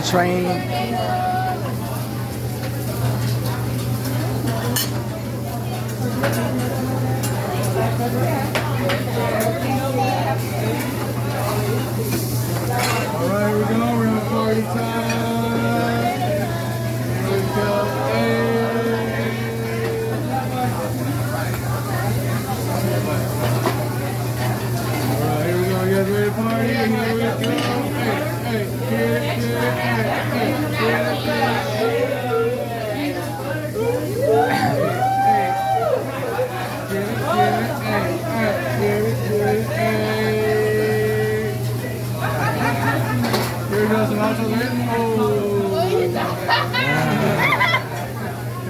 the train. All right, we're going. We're having party time. Here we go. Hey. All right, here we go. You guys ready to party? Here we go. Hey, get it, Here goes some hot chocolate. Oh.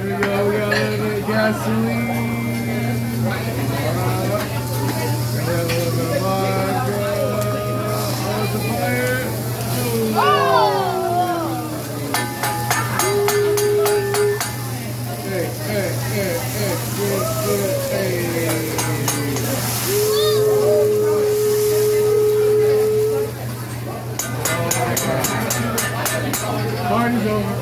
Here we go. We got a little bit of gasoline. We got a little bit of vodka. Oh, it's a fire. Hey, hey, hey, hey, hey. Party's over.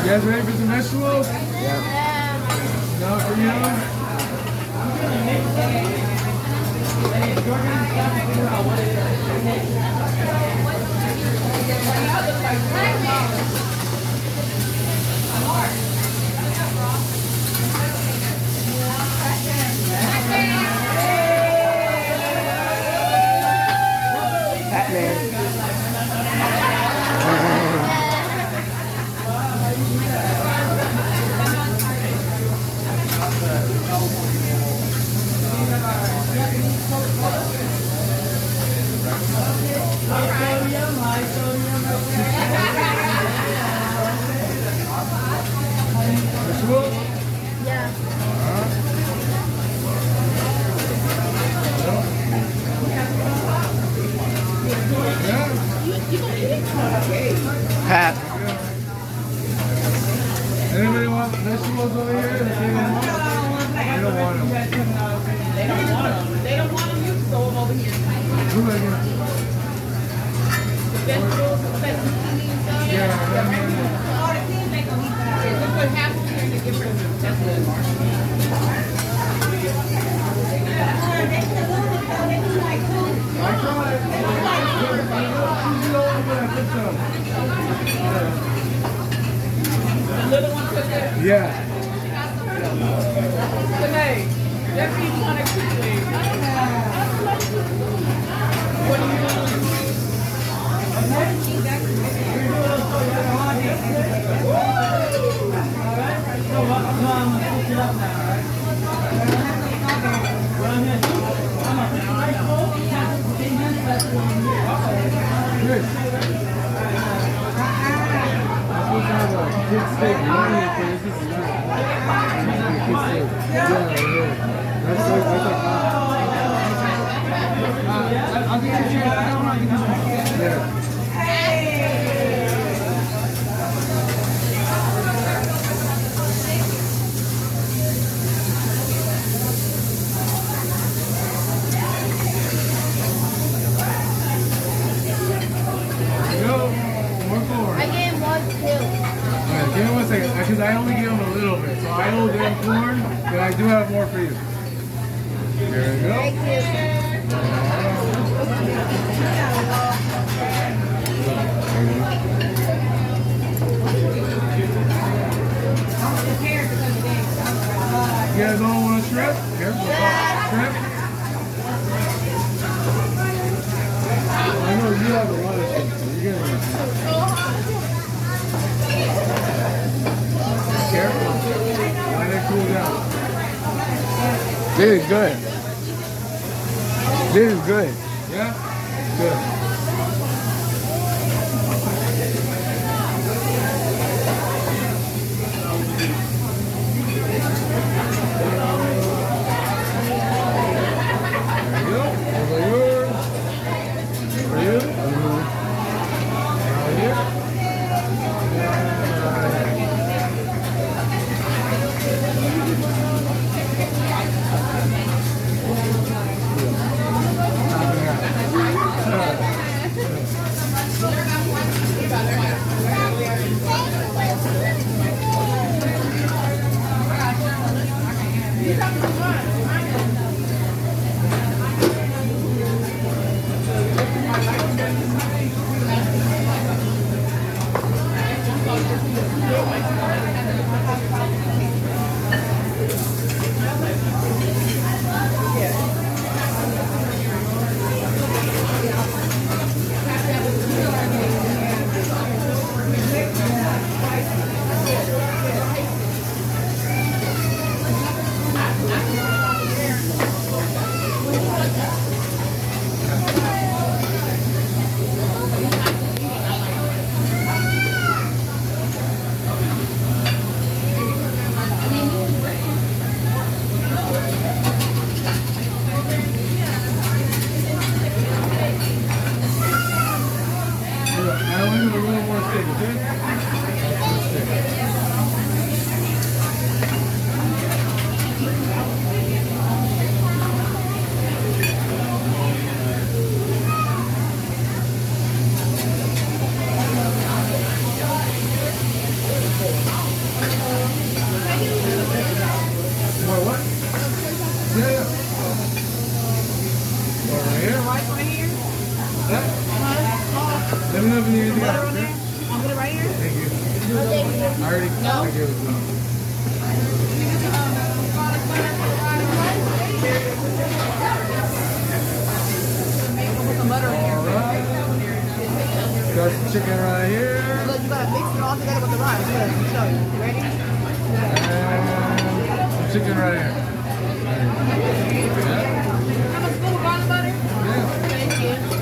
You guys ready for some vegetables? Yeah. No, for you? Vegetables? Pat. Anybody want vegetables over here? They don't want them. They don't want them, you throw them over here. Who are you? Vegetables, stuff. Yeah. All the things they gonna eat. Look what happens here to get rid of them. That's good. The little one took it. Yeah. Today, that people want to quickly. What are you doing? Good. This has a kid steak money for this is not. Kid steak. Yeah. That's like I'll get you a chair. I don't want to get you a chair. Give me 1 second, because I only give them a little bit. So I owe them corn, but I do have more for you. There we go. You guys all want a shrimp? Here's the shrimp. I know you have a lot of shrimp, so you're gonna This is good. This is good. Yeah? Good. There you go. Those are yours. For you. Right here. I only need a little more steak, okay? More what? Yeah. More right here? Right here. That? Let me know if you need anything else, Butter on okay? there. I'll put it right here. Thank you. I already I gave it to him. Put some butter in here. Alright. Got some chicken right here. Look, you gotta mix it all together with the rice. Look, let me show you. You ready? And some chicken right here. Have a spoon of garlic butter. Yeah. Thank you.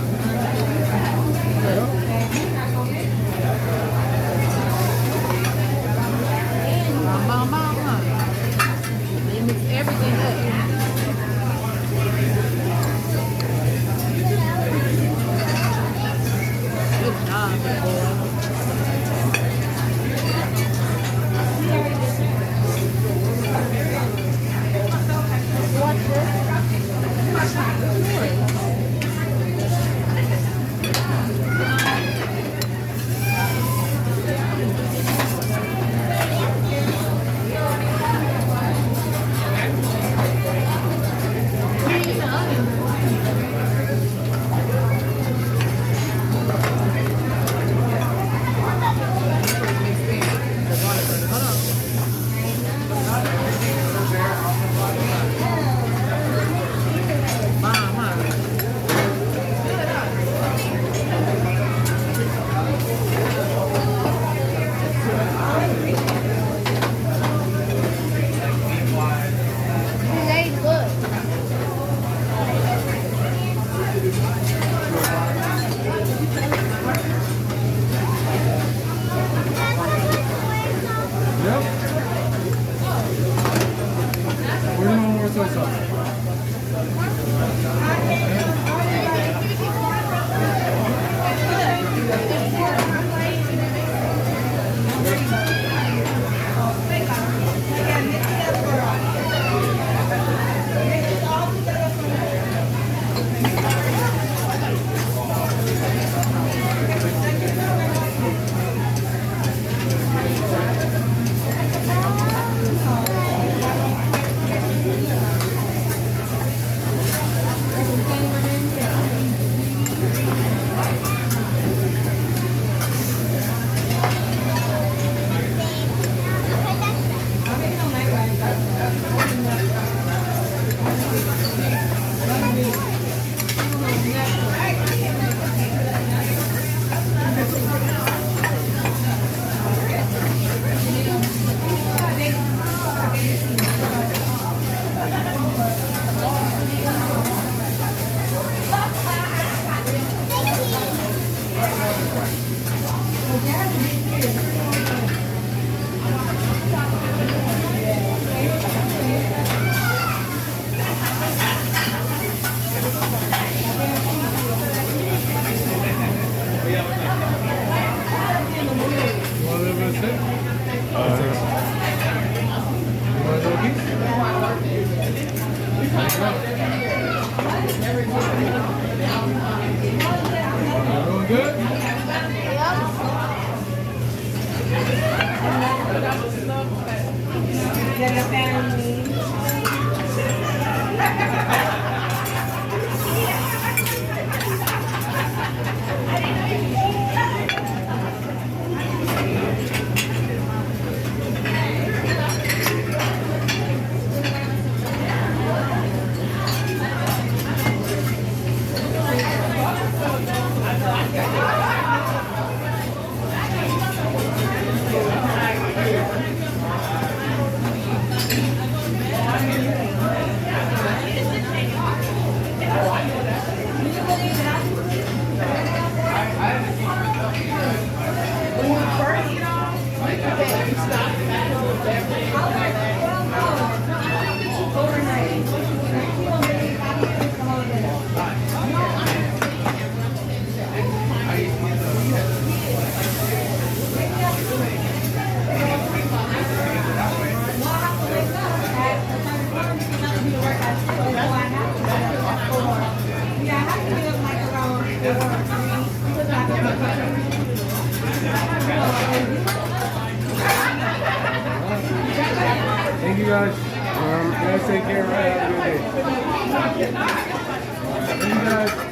Mama. They mix everything up. Good job, boy. Everyone good? Get a family. Thank you guys. You guys take care. Have a good day. Thank you guys.